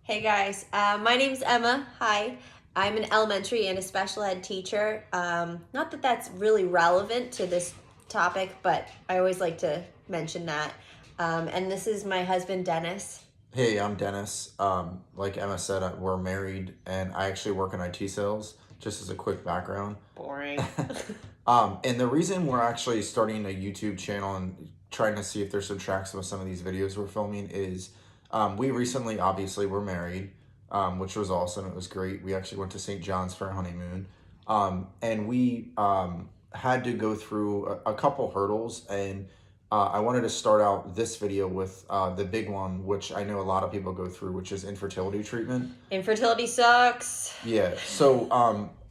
Hey guys, my name's Emma. Hi. I'm an elementary and a special ed teacher. Not that that's really relevant to this topic, but I always like to mention that. And this is my husband, Dennis. Hey, I'm Dennis. Like Emma said, we're married, and I actually work in IT sales. Just as a quick background, Boring. and the reason we're actually starting a YouTube channel and trying to see if there's some tracks with some of these videos we're filming is, we recently obviously were married, which was awesome. It was great. We actually went to St. John's for our honeymoon, and we had to go through a couple hurdles and. I wanted to start out this video with the big one, which I know a lot of people go through, which is infertility treatment. Infertility sucks. Yeah, so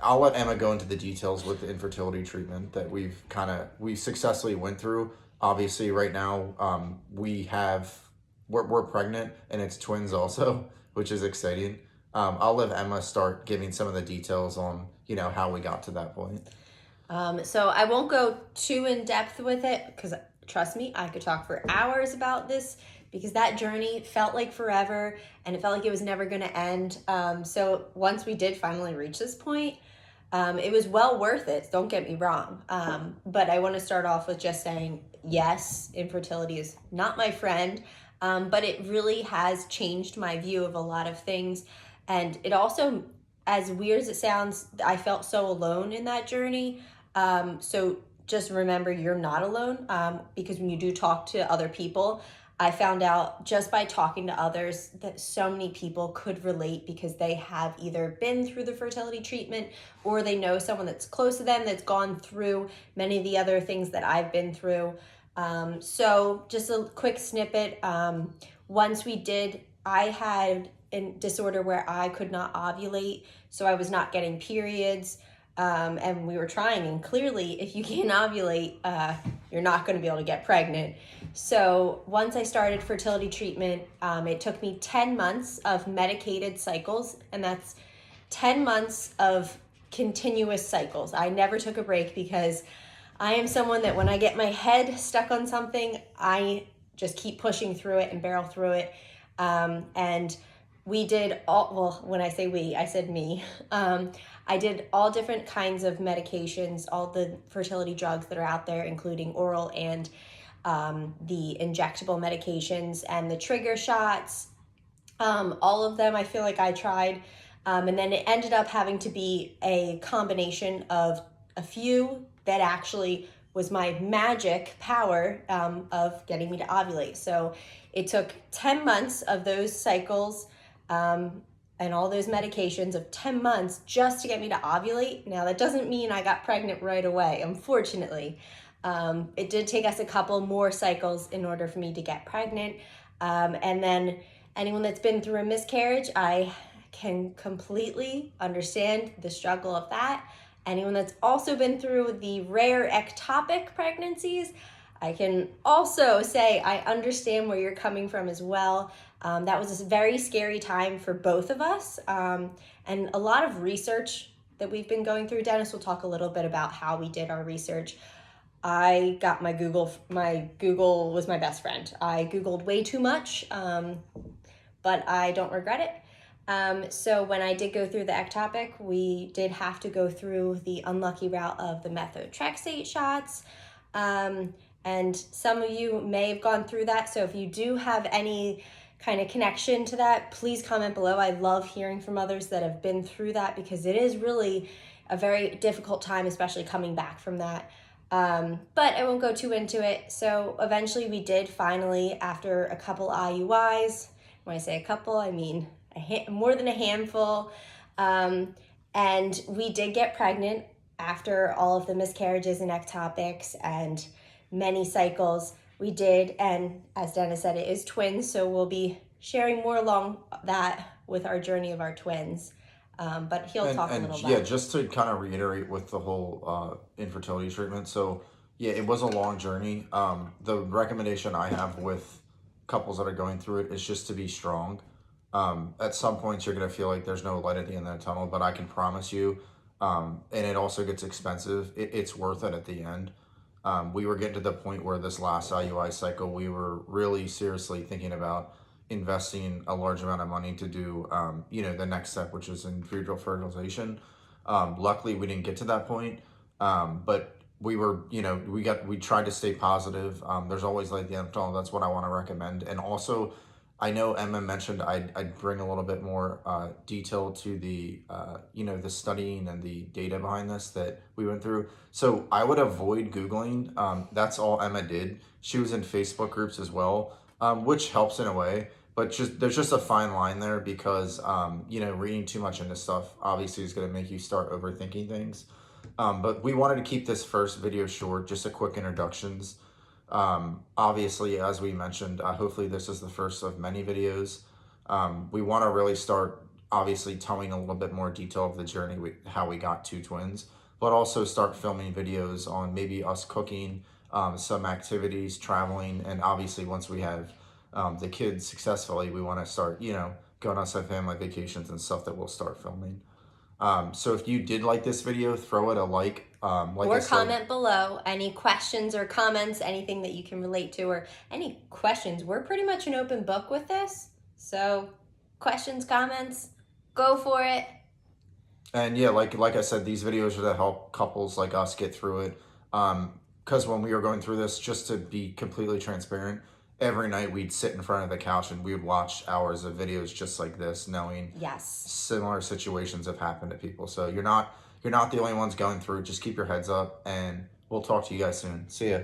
I'll let Emma go into the details with the infertility treatment that we successfully went through. Obviously, right now we're pregnant and it's twins also, which is exciting. I'll let Emma start giving some of the details on how we got to that point. So I won't go too in depth with it because trust me, I could talk for hours about this because that journey felt like forever and it felt like it was never going to end. So once we did finally reach this point, it was well worth it. Don't get me wrong. But I want to start off with just saying, yes, infertility is not my friend, but it really has changed my view of a lot of things. And it also, as weird as it sounds, I felt so alone in that journey. So just remember you're not alone, because when you do talk to other people, I found out just by talking to others that so many people could relate because they have either been through the fertility treatment or they know someone that's close to them that's gone through many of the other things that I've been through. So just a quick snippet. Once we did, I had a disorder where I could not ovulate, so I was not getting periods. And we were trying, and clearly if you can't ovulate, you're not going to be able to get pregnant. So once I started fertility treatment, it took me 10 months of medicated cycles, and that's 10 months of continuous cycles. I never took a break because I am someone that when I get my head stuck on something, I just keep pushing through it and barrel through it. And we did all, well, when I say we, I said me. I did all different kinds of medications, all the fertility drugs that are out there, including oral and the injectable medications and the trigger shots. All of them I feel like I tried. And then it ended up having to be a combination of a few that actually was my magic power of getting me to ovulate. So it took 10 months of those cycles and all those medications of 10 months just to get me to ovulate. Now, that doesn't mean I got pregnant right away, unfortunately. It did take us a couple more cycles in order for me to get pregnant. And then anyone that's been through a miscarriage, I can completely understand the struggle of that. Anyone that's also been through the rare ectopic pregnancies, I can also say I understand where you're coming from as well. That was a very scary time for both of us, and a lot of research that we've been going through. Dennis will talk a little bit about how we did our research. I got my Google was my best friend. I Googled way too much, but I don't regret it. So when I did go through the ectopic, we did have to go through the unlucky route of the methotrexate shots. And some of you may have gone through that. So if you do have any kind of connection to that, please comment below. I love hearing from others that have been through that because it is really a very difficult time, especially coming back from that. But I won't go too into it. So eventually we did finally, after a couple IUIs, when I say a couple, I mean more than a handful. And we did get pregnant after all of the miscarriages and ectopics and many cycles. We did, and as Dennis said, it is twins, so we'll be sharing more along that with our journey of our twins. But he'll talk a little about yeah, just to kind of reiterate with the whole infertility treatment. So yeah, it was a long journey. The recommendation I have with couples that are going through it is just to be strong. At some points you're gonna feel like there's no light at the end of that tunnel, but I can promise you, and it also gets expensive. It's worth it at the end. We were getting to the point where this last IUI cycle, we were really seriously thinking about investing a large amount of money to do, the next step, which is in vitro fertilization. Luckily, we didn't get to that point, but we were, we tried to stay positive. There's always light at the end of the tunnel. That's what I want to recommend. And also, I know Emma mentioned I'd bring a little bit more detail to the, the studying and the data behind this that we went through. So I would avoid Googling. That's all Emma did. She was in Facebook groups as well, which helps in a way. But there's just a fine line there because, reading too much into stuff obviously is going to make you start overthinking things. But we wanted to keep this first video short, just a quick introductions. Obviously, as we mentioned, hopefully this is the first of many videos. We want to really start, obviously, telling a little bit more detail of the journey, how we got two twins, but also start filming videos on maybe us cooking, some activities, traveling, and obviously once we have the kids successfully, we want to start, going on some family vacations and stuff that we'll start filming. So if you did like this video, throw it a like. Or comment below any questions or comments, anything that you can relate to, or any questions. We're pretty much an open book with this. So questions, comments, go for it. And yeah, like I said, these videos are to help couples like us get through it. Because when we were going through this, just to be completely transparent, every night we'd sit in front of the couch and we would watch hours of videos just like this, knowing yes, similar situations have happened to people. So you're not the only ones going through. Just keep your heads up, and we'll talk to you guys soon. See ya.